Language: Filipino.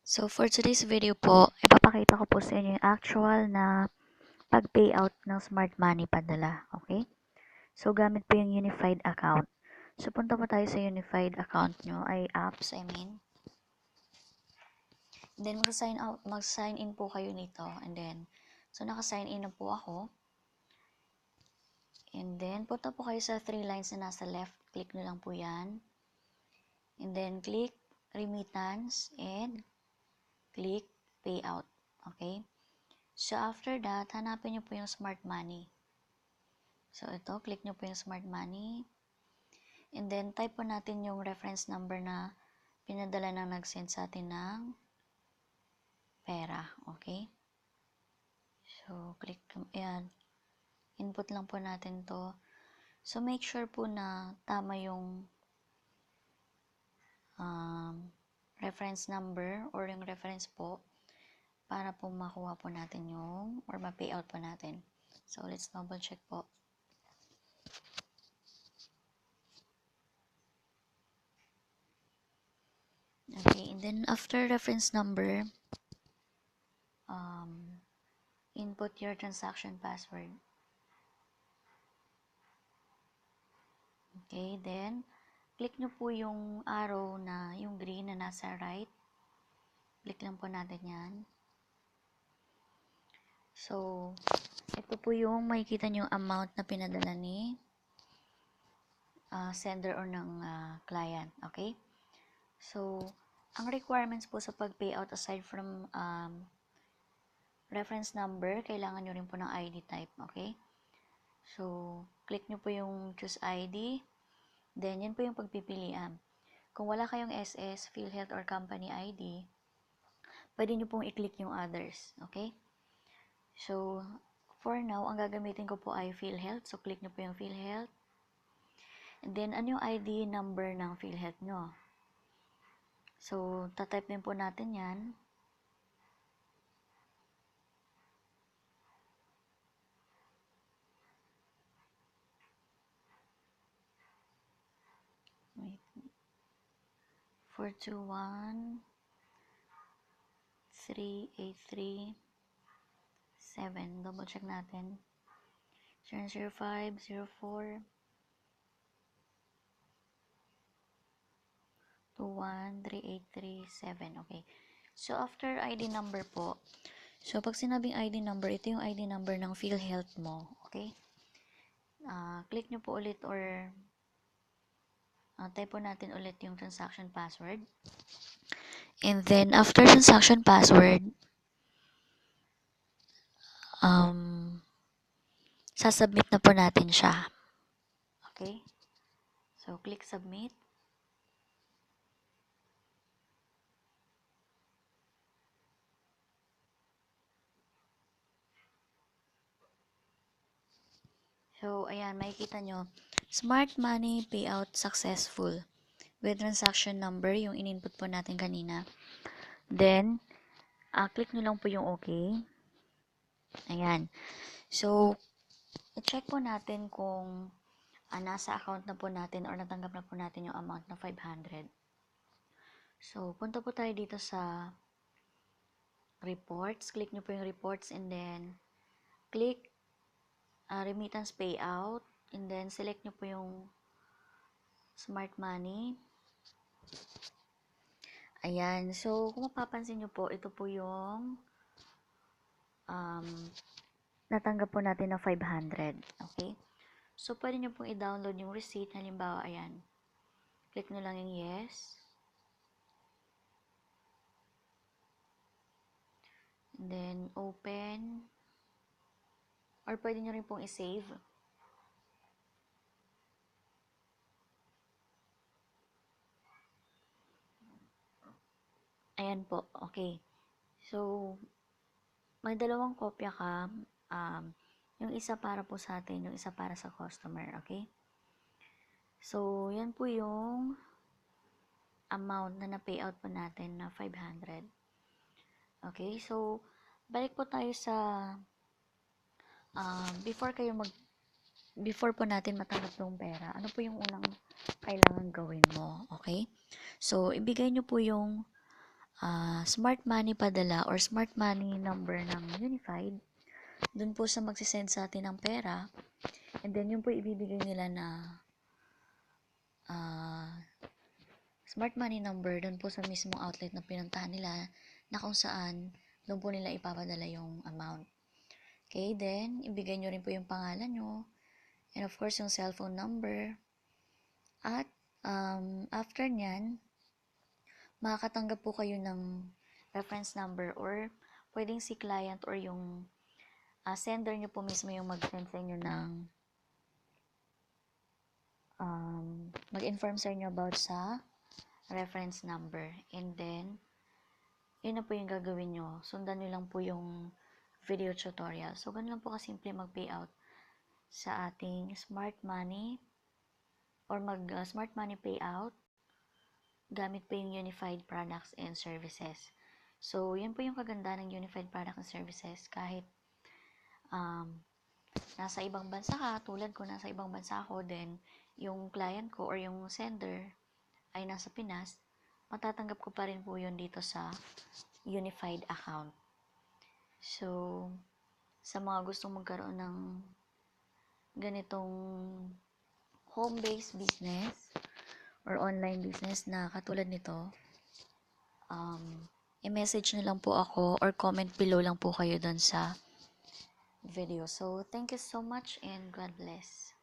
So, for today's video po, ipapakita ko po sa inyo yung actual na pag-payout ng smart money padala. Okay? So, gamit po yung unified account. So, punta po tayo sa unified account nyo, ay apps, I mean. And then, mag-sign in po kayo nito. And then, so, naka-sign in na po ako. And then, punta po kayo sa 3 lines na nasa left. Click nyo lang po yan. And then, click remittance and click payout. Okay? So, after that, hanapin nyo po yung smart money. So, ito, click nyo po yung smart money. And then, type po natin yung reference number na pinadala ng nag-send sa atin ng pera. Okay? So, click, ayan. Input lang po natin to. So, make sure po na tama yung reference number or yung reference po para po makuha po natin yung or ma-payout po natin. So, let's double check po. Okay, and then after reference number, input your transaction password. Okay, then click nyo po yung arrow na yung green na nasa right. Click lang po natin yan. So, ito po yung makikita nyo amount na pinadala ni sender or ng client. Okay? So, ang requirements po sa pag-payout aside from reference number, kailangan nyo rin po ng ID type. Okay? So, click nyo po yung choose ID. Then, yan po yung pagpipilian. Kung wala kayong SS, PhilHealth, or Company ID, pwede nyo pong i-click yung others. Okay? So, for now, ang gagamitin ko po ay PhilHealth. So, click nyo po yung PhilHealth. And then, ano yung ID number ng PhilHealth nyo? So, tatype din po natin yan. Wait. 421 383 7. Double check natin. 00504 21383 Okay. So, after ID number po, so pag sinabing ID number, ito yung ID number ng PhilHealth mo. Okay? Click nyo po ulit or type po natin ulit yung transaction password. And then, after transaction password, sasubmit na po natin siya. Okay? So, click submit. So, ayan, makikita nyo, Smart Money Payout Successful with transaction number, yung in-input po natin kanina. Then, click nyo lang po yung okay. Ayan. So, i-check po natin kung nasa account na po natin or natanggap na po natin yung amount na 500. So, punta po tayo dito sa reports. Click nyo po yung reports and then click remittance payout and then select nyo po yung smart money. Ayan. So, kung mapapansin nyo po, ito po yung natanggap po natin na 500. Okay? So, pwede nyo pong i-download yung receipt. Halimbawa, ayan. Click nyo lang yung yes. And then, open. Or pwede nyo rin pong i-save. Ayan po. Okay. So, may dalawang kopya ka. Yung isa para po sa atin, yung isa para sa customer. Okay? So, yan po yung amount na na-payout po natin na 500. Okay? So, balik po tayo sa before po natin matanggap yung pera, ano po yung unang kailangan gawin mo, okay? So, ibigay nyo po yung smart money padala or smart money number ng Unified, dun po sa magsisend sa atin ng pera, and then yun po ibibigay nila na smart money number dun po sa mismong outlet na pinuntahan nila, na kung saan dun po nila ipapadala yung amount. Okay, then ibigay nyo rin po yung pangalan nyo, and of course yung cellphone number, at after nyan, makakatanggap po kayo ng reference number, or pwedeng si client or yung sender nyo po mismo yung mag-send sa inyo ng mag-inform sa inyo about sa reference number. And then, yun na po yung gagawin nyo. Sundan nyo lang po yung video tutorial. So, ganun lang po kasimple mag-payout sa ating smart money or smart money payout gamit po yung unified products and services. So, yan po yung kagandahan ng unified products and services. Kahit nasa ibang bansa ka, tulad ko nasa ibang bansa ako, then yung client ko or yung sender ay nasa Pinas, matatanggap ko pa rin po yun dito sa unified account. So, sa mga gustong magkaroon ng ganitong home-based business or online business na katulad nito, i-message na lang po ako or comment below lang po kayo dun sa video. So, thank you so much and God bless.